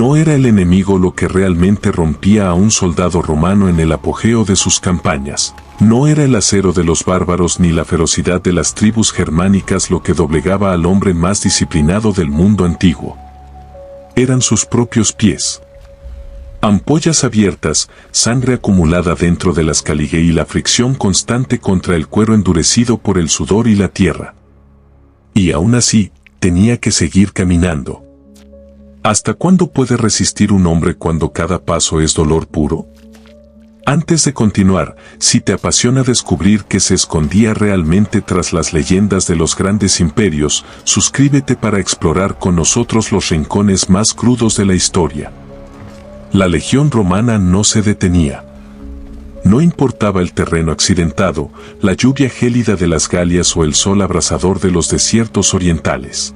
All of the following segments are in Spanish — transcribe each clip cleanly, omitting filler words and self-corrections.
No era el enemigo lo que realmente rompía a un soldado romano en el apogeo de sus campañas. No era el acero de los bárbaros ni la ferocidad de las tribus germánicas lo que doblegaba al hombre más disciplinado del mundo antiguo. Eran sus propios pies. Ampollas abiertas, sangre acumulada dentro de las caligue y la fricción constante contra el cuero endurecido por el sudor y la tierra. Y aún así, tenía que seguir caminando. ¿Hasta cuándo puede resistir un hombre cuando cada paso es dolor puro? Antes de continuar, si te apasiona descubrir qué se escondía realmente tras las leyendas de los grandes imperios, suscríbete para explorar con nosotros los rincones más crudos de la historia. La legión romana no se detenía. No importaba el terreno accidentado, la lluvia gélida de las Galias o el sol abrasador de los desiertos orientales.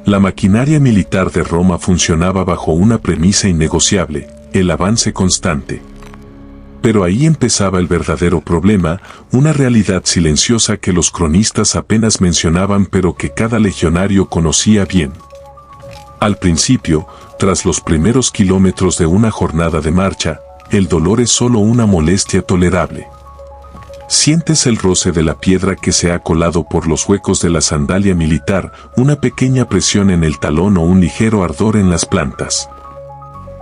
La maquinaria militar de Roma funcionaba bajo una premisa innegociable, el avance constante. Pero ahí empezaba el verdadero problema, una realidad silenciosa que los cronistas apenas mencionaban pero que cada legionario conocía bien. Al principio, tras los primeros kilómetros de una jornada de marcha, el dolor es solo una molestia tolerable. Sientes el roce de la piedra que se ha colado por los huecos de la sandalia militar, una pequeña presión en el talón o un ligero ardor en las plantas.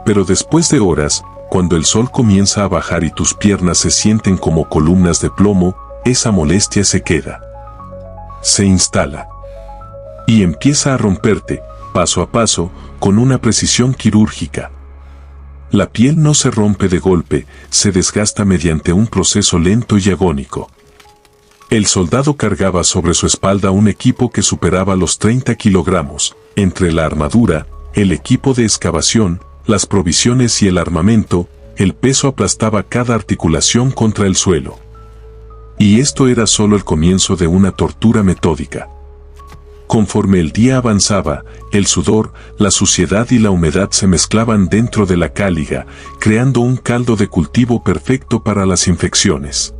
Pero después de horas, cuando el sol comienza a bajar y tus piernas se sienten como columnas de plomo, esa molestia se queda. Se instala. Y empieza a romperte, paso a paso, con una precisión quirúrgica. La piel no se rompe de golpe, se desgasta mediante un proceso lento y agónico. El soldado cargaba sobre su espalda un equipo que superaba los 30 kilogramos, entre la armadura, el equipo de excavación, las provisiones y el armamento, el peso aplastaba cada articulación contra el suelo. Y esto era solo el comienzo de una tortura metódica. Conforme el día avanzaba, el sudor, la suciedad y la humedad se mezclaban dentro de la cáliga, creando un caldo de cultivo perfecto para las infecciones.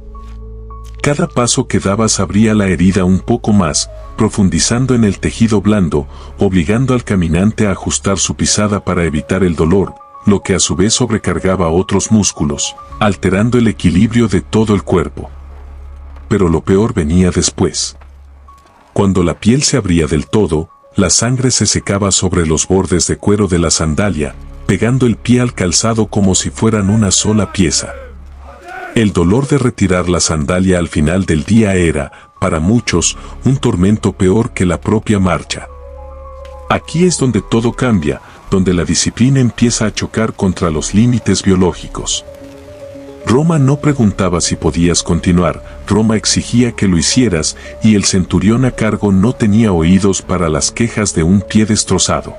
Cada paso que dabas abría la herida un poco más, profundizando en el tejido blando, obligando al caminante a ajustar su pisada para evitar el dolor, lo que a su vez sobrecargaba otros músculos, alterando el equilibrio de todo el cuerpo. Pero lo peor venía después. Cuando la piel se abría del todo, la sangre se secaba sobre los bordes de cuero de la sandalia, pegando el pie al calzado como si fueran una sola pieza. El dolor de retirar la sandalia al final del día era, para muchos, un tormento peor que la propia marcha. Aquí es donde todo cambia, donde la disciplina empieza a chocar contra los límites biológicos. Roma no preguntaba si podías continuar, Roma exigía que lo hicieras, y el centurión a cargo no tenía oídos para las quejas de un pie destrozado.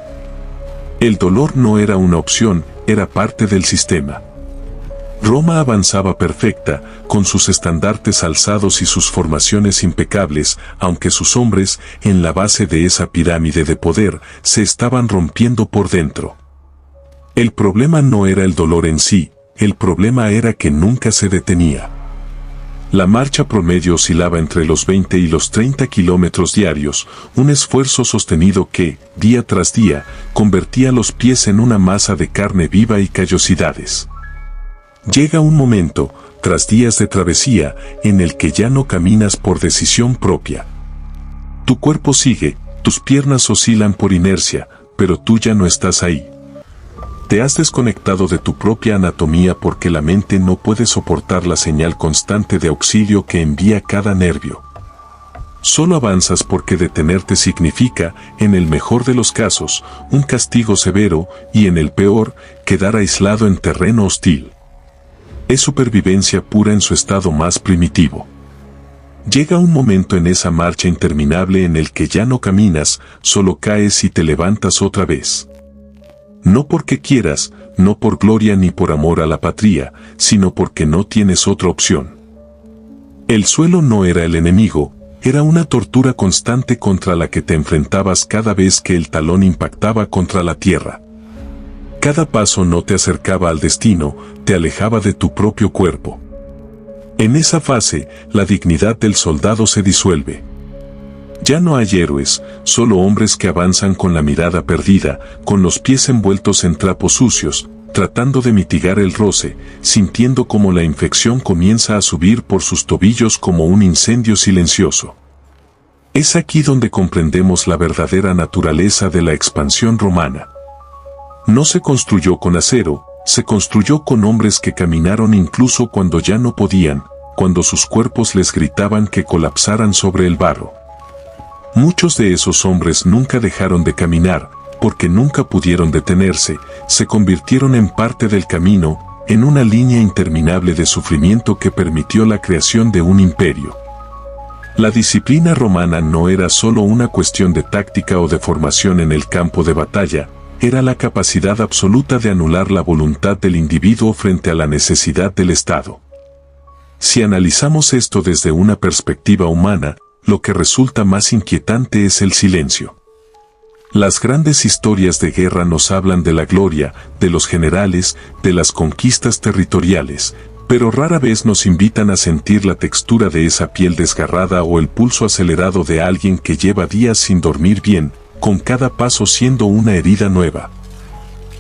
El dolor no era una opción, era parte del sistema. Roma avanzaba perfecta, con sus estandartes alzados y sus formaciones impecables, aunque sus hombres, en la base de esa pirámide de poder, se estaban rompiendo por dentro. El problema no era el dolor en sí, el problema era que nunca se detenía. La marcha promedio oscilaba entre los 20 y los 30 kilómetros diarios, un esfuerzo sostenido que, día tras día, convertía los pies en una masa de carne viva y callosidades. Llega un momento, tras días de travesía, en el que ya no caminas por decisión propia. Tu cuerpo sigue, tus piernas oscilan por inercia, pero tú ya no estás ahí. Te has desconectado de tu propia anatomía porque la mente no puede soportar la señal constante de auxilio que envía cada nervio. Solo avanzas porque detenerte significa, en el mejor de los casos, un castigo severo y en el peor, quedar aislado en terreno hostil. Es supervivencia pura en su estado más primitivo. Llega un momento en esa marcha interminable en el que ya no caminas, solo caes y te levantas otra vez. No porque quieras, no por gloria ni por amor a la patria, sino porque no tienes otra opción. El suelo no era el enemigo, era una tortura constante contra la que te enfrentabas cada vez que el talón impactaba contra la tierra. Cada paso no te acercaba al destino, te alejaba de tu propio cuerpo. En esa fase, la dignidad del soldado se disuelve. Ya no hay héroes, solo hombres que avanzan con la mirada perdida, con los pies envueltos en trapos sucios, tratando de mitigar el roce, sintiendo como la infección comienza a subir por sus tobillos como un incendio silencioso. Es aquí donde comprendemos la verdadera naturaleza de la expansión romana. No se construyó con acero, se construyó con hombres que caminaron incluso cuando ya no podían, cuando sus cuerpos les gritaban que colapsaran sobre el barro. Muchos de esos hombres nunca dejaron de caminar, porque nunca pudieron detenerse, se convirtieron en parte del camino, en una línea interminable de sufrimiento que permitió la creación de un imperio. La disciplina romana no era solo una cuestión de táctica o de formación en el campo de batalla, era la capacidad absoluta de anular la voluntad del individuo frente a la necesidad del Estado. Si analizamos esto desde una perspectiva humana, lo que resulta más inquietante es el silencio. Las grandes historias de guerra nos hablan de la gloria, de los generales, de las conquistas territoriales, pero rara vez nos invitan a sentir la textura de esa piel desgarrada o el pulso acelerado de alguien que lleva días sin dormir bien, con cada paso siendo una herida nueva.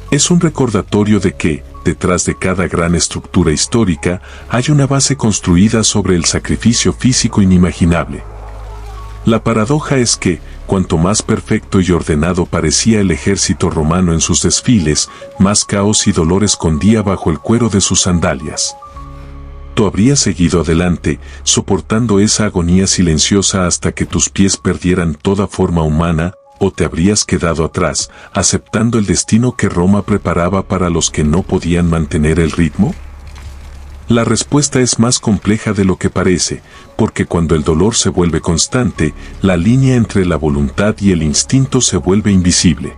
Es un recordatorio de que, detrás de cada gran estructura histórica, hay una base construida sobre el sacrificio físico inimaginable. La paradoja es que, cuanto más perfecto y ordenado parecía el ejército romano en sus desfiles, más caos y dolor escondía bajo el cuero de sus sandalias. Tú habrías seguido adelante, soportando esa agonía silenciosa hasta que tus pies perdieran toda forma humana, o te habrías quedado atrás, aceptando el destino que Roma preparaba para los que no podían mantener el ritmo. La respuesta es más compleja de lo que parece, porque cuando el dolor se vuelve constante, la línea entre la voluntad y el instinto se vuelve invisible.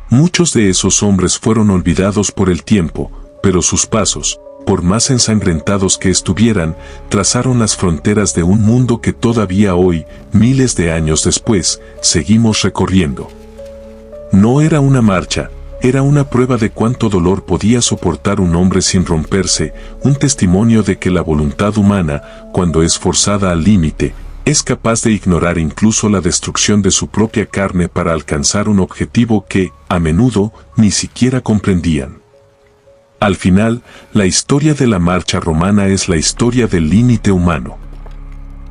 Muchos de esos hombres fueron olvidados por el tiempo, pero sus pasos, por más ensangrentados que estuvieran, trazaron las fronteras de un mundo que todavía hoy, miles de años después, seguimos recorriendo. No era una marcha, era una prueba de cuánto dolor podía soportar un hombre sin romperse, un testimonio de que la voluntad humana, cuando es forzada al límite, es capaz de ignorar incluso la destrucción de su propia carne para alcanzar un objetivo que, a menudo, ni siquiera comprendían. Al final, la historia de la marcha romana es la historia del límite humano.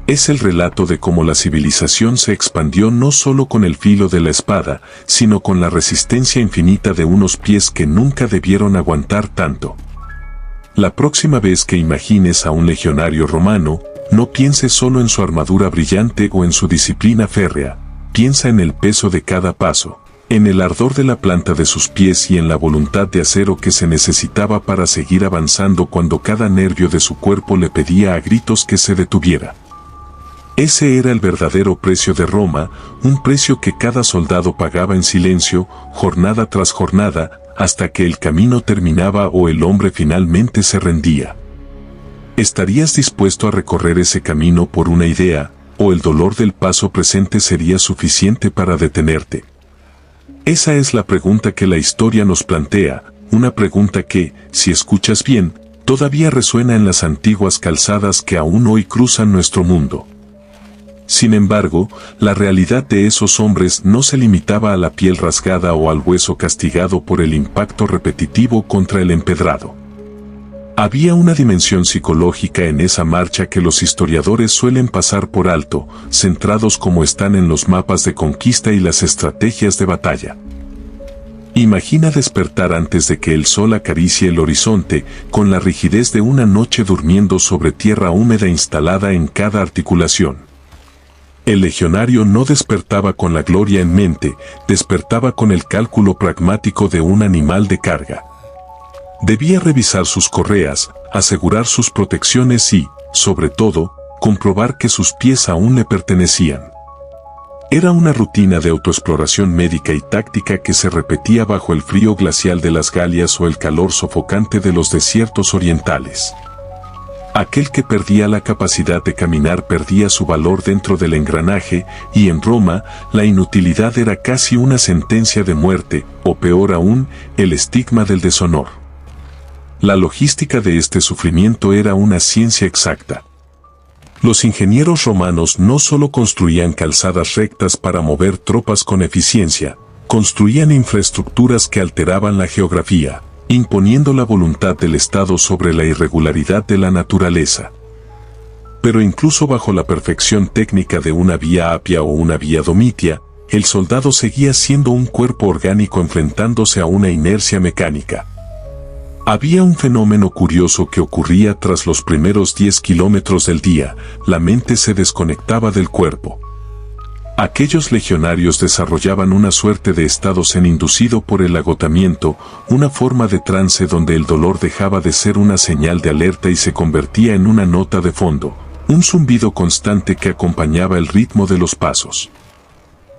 Es el relato de cómo la civilización se expandió no solo con el filo de la espada, sino con la resistencia infinita de unos pies que nunca debieron aguantar tanto. La próxima vez que imagines a un legionario romano, no pienses solo en su armadura brillante o en su disciplina férrea, piensa en el peso de cada paso, en el ardor de la planta de sus pies y en la voluntad de acero que se necesitaba para seguir avanzando cuando cada nervio de su cuerpo le pedía a gritos que se detuviera. Ese era el verdadero precio de Roma, un precio que cada soldado pagaba en silencio, jornada tras jornada, hasta que el camino terminaba o el hombre finalmente se rendía. ¿Estarías dispuesto a recorrer ese camino por una idea, o el dolor del paso presente sería suficiente para detenerte? Esa es la pregunta que la historia nos plantea, una pregunta que, si escuchas bien, todavía resuena en las antiguas calzadas que aún hoy cruzan nuestro mundo. Sin embargo, la realidad de esos hombres no se limitaba a la piel rasgada o al hueso castigado por el impacto repetitivo contra el empedrado. Había una dimensión psicológica en esa marcha que los historiadores suelen pasar por alto, centrados como están en los mapas de conquista y las estrategias de batalla. Imagina despertar antes de que el sol acaricie el horizonte, con la rigidez de una noche durmiendo sobre tierra húmeda instalada en cada articulación. El legionario no despertaba con la gloria en mente, despertaba con el cálculo pragmático de un animal de carga. Debía revisar sus correas, asegurar sus protecciones y, sobre todo, comprobar que sus pies aún le pertenecían. Era una rutina de autoexploración médica y táctica que se repetía bajo el frío glacial de las Galias o el calor sofocante de los desiertos orientales. Aquel que perdía la capacidad de caminar perdía su valor dentro del engranaje, y en Roma, la inutilidad era casi una sentencia de muerte, o peor aún, el estigma del deshonor. La logística de este sufrimiento era una ciencia exacta. Los ingenieros romanos no solo construían calzadas rectas para mover tropas con eficiencia, construían infraestructuras que alteraban la geografía, imponiendo la voluntad del Estado sobre la irregularidad de la naturaleza. Pero incluso bajo la perfección técnica de una vía Apia o una vía Domitia, el soldado seguía siendo un cuerpo orgánico enfrentándose a una inercia mecánica. Había un fenómeno curioso que ocurría tras los primeros 10 kilómetros del día: la mente se desconectaba del cuerpo. Aquellos legionarios desarrollaban una suerte de estado zen inducido por el agotamiento, una forma de trance donde el dolor dejaba de ser una señal de alerta y se convertía en una nota de fondo, un zumbido constante que acompañaba el ritmo de los pasos.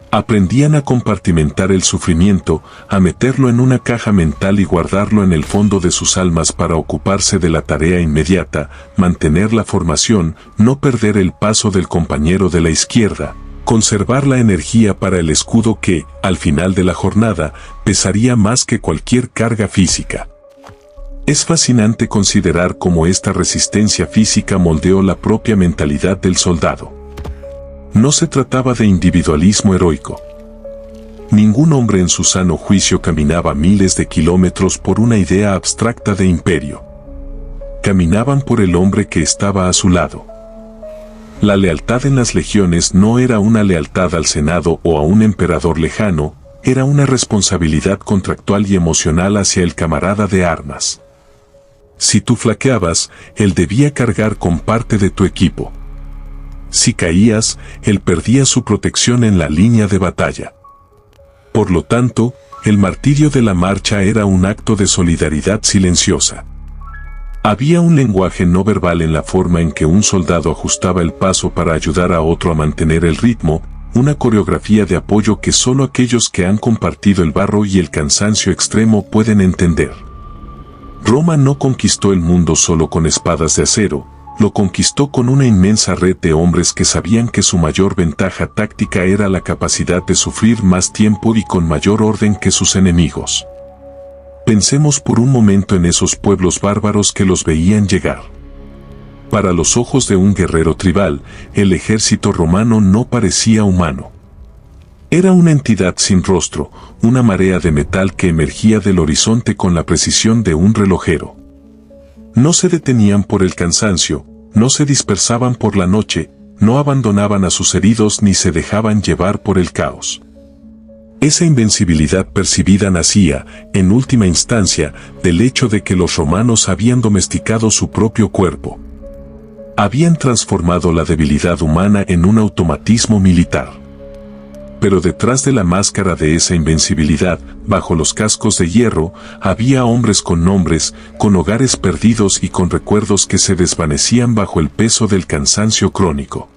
Aprendían a compartimentar el sufrimiento, a meterlo en una caja mental y guardarlo en el fondo de sus almas para ocuparse de la tarea inmediata, mantener la formación, no perder el paso del compañero de la izquierda, conservar la energía para el escudo que, al final de la jornada, pesaría más que cualquier carga física. Es fascinante considerar cómo esta resistencia física moldeó la propia mentalidad del soldado. No se trataba de individualismo heroico. Ningún hombre en su sano juicio caminaba miles de kilómetros por una idea abstracta de imperio. Caminaban por el hombre que estaba a su lado. La lealtad en las legiones no era una lealtad al Senado o a un emperador lejano, era una responsabilidad contractual y emocional hacia el camarada de armas. Si tú flaqueabas, él debía cargar con parte de tu equipo. Si caías, él perdía su protección en la línea de batalla. Por lo tanto, el martirio de la marcha era un acto de solidaridad silenciosa. Había un lenguaje no verbal en la forma en que un soldado ajustaba el paso para ayudar a otro a mantener el ritmo, una coreografía de apoyo que solo aquellos que han compartido el barro y el cansancio extremo pueden entender. Roma no conquistó el mundo solo con espadas de acero, lo conquistó con una inmensa red de hombres que sabían que su mayor ventaja táctica era la capacidad de sufrir más tiempo y con mayor orden que sus enemigos. Pensemos por un momento en esos pueblos bárbaros que los veían llegar. Para los ojos de un guerrero tribal, el ejército romano no parecía humano. Era una entidad sin rostro, una marea de metal que emergía del horizonte con la precisión de un relojero. No se detenían por el cansancio, no se dispersaban por la noche, no abandonaban a sus heridos ni se dejaban llevar por el caos. Esa invencibilidad percibida nacía, en última instancia, del hecho de que los romanos habían domesticado su propio cuerpo. Habían transformado la debilidad humana en un automatismo militar. Pero detrás de la máscara de esa invencibilidad, bajo los cascos de hierro, había hombres con nombres, con hogares perdidos y con recuerdos que se desvanecían bajo el peso del cansancio crónico.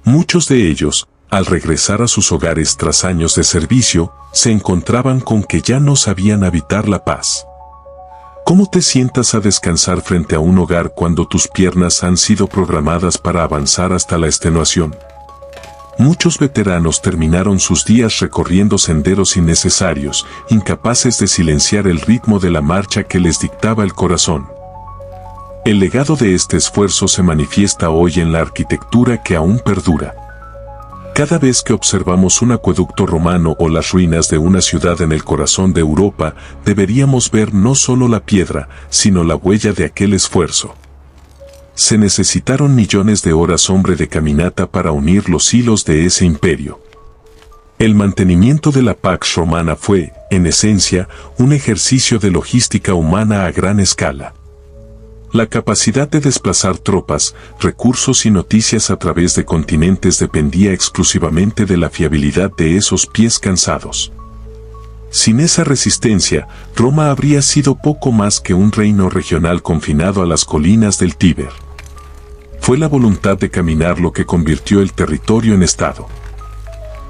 Muchos de ellos, al regresar a sus hogares tras años de servicio, se encontraban con que ya no sabían habitar la paz. ¿Cómo te sientas a descansar frente a un hogar cuando tus piernas han sido programadas para avanzar hasta la extenuación? Muchos veteranos terminaron sus días recorriendo senderos innecesarios, incapaces de silenciar el ritmo de la marcha que les dictaba el corazón. El legado de este esfuerzo se manifiesta hoy en la arquitectura que aún perdura. Cada vez que observamos un acueducto romano o las ruinas de una ciudad en el corazón de Europa, deberíamos ver no solo la piedra, sino la huella de aquel esfuerzo. Se necesitaron millones de horas hombre de caminata para unir los hilos de ese imperio. El mantenimiento de la Pax Romana fue, en esencia, un ejercicio de logística humana a gran escala. La capacidad de desplazar tropas, recursos y noticias a través de continentes dependía exclusivamente de la fiabilidad de esos pies cansados. Sin esa resistencia, Roma habría sido poco más que un reino regional confinado a las colinas del Tíber. Fue la voluntad de caminar lo que convirtió el territorio en estado.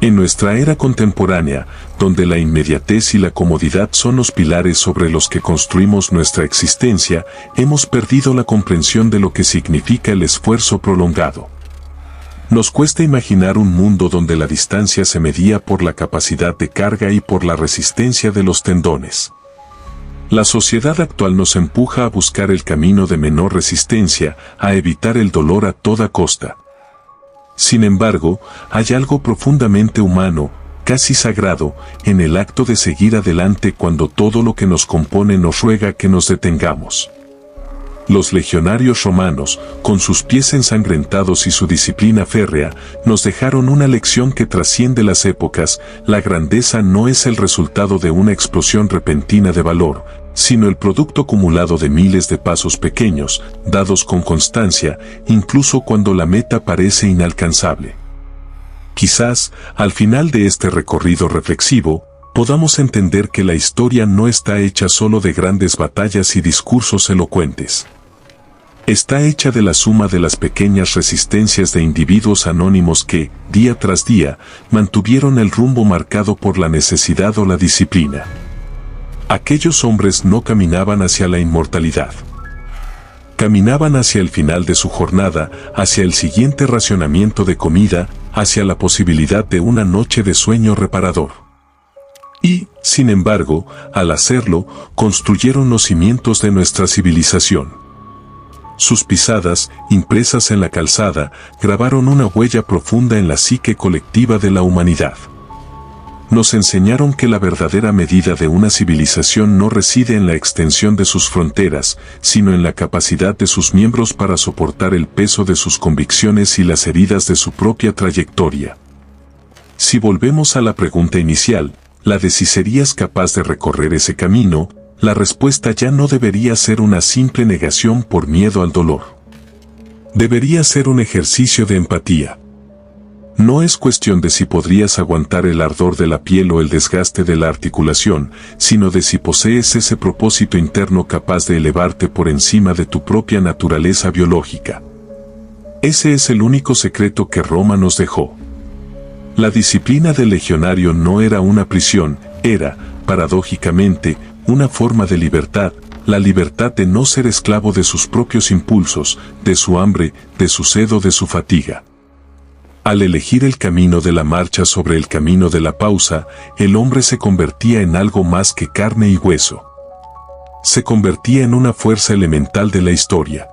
En nuestra era contemporánea, donde la inmediatez y la comodidad son los pilares sobre los que construimos nuestra existencia, hemos perdido la comprensión de lo que significa el esfuerzo prolongado. Nos cuesta imaginar un mundo donde la distancia se medía por la capacidad de carga y por la resistencia de los tendones. La sociedad actual nos empuja a buscar el camino de menor resistencia, a evitar el dolor a toda costa. Sin embargo, hay algo profundamente humano, casi sagrado, en el acto de seguir adelante cuando todo lo que nos compone nos ruega que nos detengamos. Los legionarios romanos, con sus pies ensangrentados y su disciplina férrea, nos dejaron una lección que trasciende las épocas. La grandeza no es el resultado de una explosión repentina de valor, sino el producto acumulado de miles de pasos pequeños, dados con constancia, incluso cuando la meta parece inalcanzable. Quizás, al final de este recorrido reflexivo, podamos entender que la historia no está hecha solo de grandes batallas y discursos elocuentes. Está hecha de la suma de las pequeñas resistencias de individuos anónimos que, día tras día, mantuvieron el rumbo marcado por la necesidad o la disciplina. Aquellos hombres no caminaban hacia la inmortalidad. Caminaban hacia el final de su jornada, hacia el siguiente racionamiento de comida, hacia la posibilidad de una noche de sueño reparador. Y, sin embargo, al hacerlo, construyeron los cimientos de nuestra civilización. Sus pisadas, impresas en la calzada, grabaron una huella profunda en la psique colectiva de la humanidad. Nos enseñaron que la verdadera medida de una civilización no reside en la extensión de sus fronteras, sino en la capacidad de sus miembros para soportar el peso de sus convicciones y las heridas de su propia trayectoria. Si volvemos a la pregunta inicial, ¿la de si serías capaz de recorrer ese camino? La respuesta ya no debería ser una simple negación por miedo al dolor. Debería ser un ejercicio de empatía. No es cuestión de si podrías aguantar el ardor de la piel o el desgaste de la articulación, sino de si posees ese propósito interno capaz de elevarte por encima de tu propia naturaleza biológica. Ese es el único secreto que Roma nos dejó. La disciplina del legionario no era una prisión, era, paradójicamente, una forma de libertad, la libertad de no ser esclavo de sus propios impulsos, de su hambre, de su sed o de su fatiga. Al elegir el camino de la marcha sobre el camino de la pausa, el hombre se convertía en algo más que carne y hueso. Se convertía en una fuerza elemental de la historia.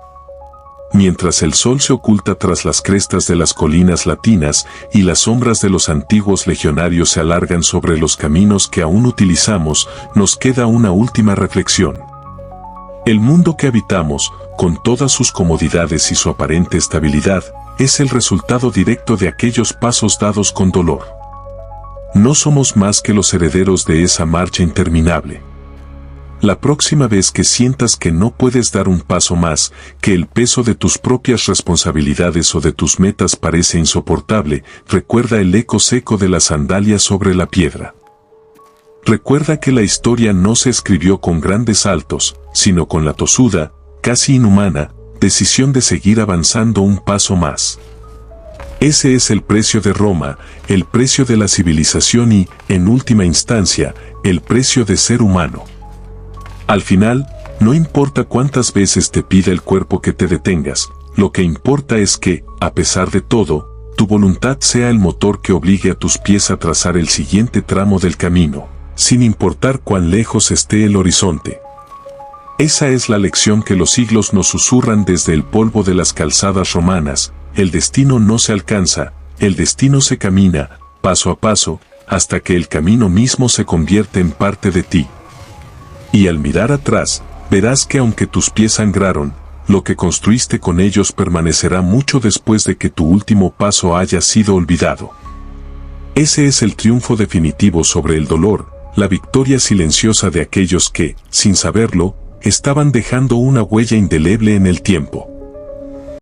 Mientras el sol se oculta tras las crestas de las colinas latinas y las sombras de los antiguos legionarios se alargan sobre los caminos que aún utilizamos, nos queda una última reflexión. El mundo que habitamos, con todas sus comodidades y su aparente estabilidad, es el resultado directo de aquellos pasos dados con dolor. No somos más que los herederos de esa marcha interminable. La próxima vez que sientas que no puedes dar un paso más, que el peso de tus propias responsabilidades o de tus metas parece insoportable, recuerda el eco seco de las sandalias sobre la piedra. Recuerda que la historia no se escribió con grandes saltos, sino con la tosuda, casi inhumana, decisión de seguir avanzando un paso más. Ese es el precio de Roma, el precio de la civilización y, en última instancia, el precio de ser humano. Al final, no importa cuántas veces te pida el cuerpo que te detengas, lo que importa es que, a pesar de todo, tu voluntad sea el motor que obligue a tus pies a trazar el siguiente tramo del camino, sin importar cuán lejos esté el horizonte. Esa es la lección que los siglos nos susurran desde el polvo de las calzadas romanas: el destino no se alcanza, el destino se camina, paso a paso, hasta que el camino mismo se convierte en parte de ti. Y al mirar atrás, verás que aunque tus pies sangraron, lo que construiste con ellos permanecerá mucho después de que tu último paso haya sido olvidado. Ese es el triunfo definitivo sobre el dolor, la victoria silenciosa de aquellos que, sin saberlo, estaban dejando una huella indeleble en el tiempo.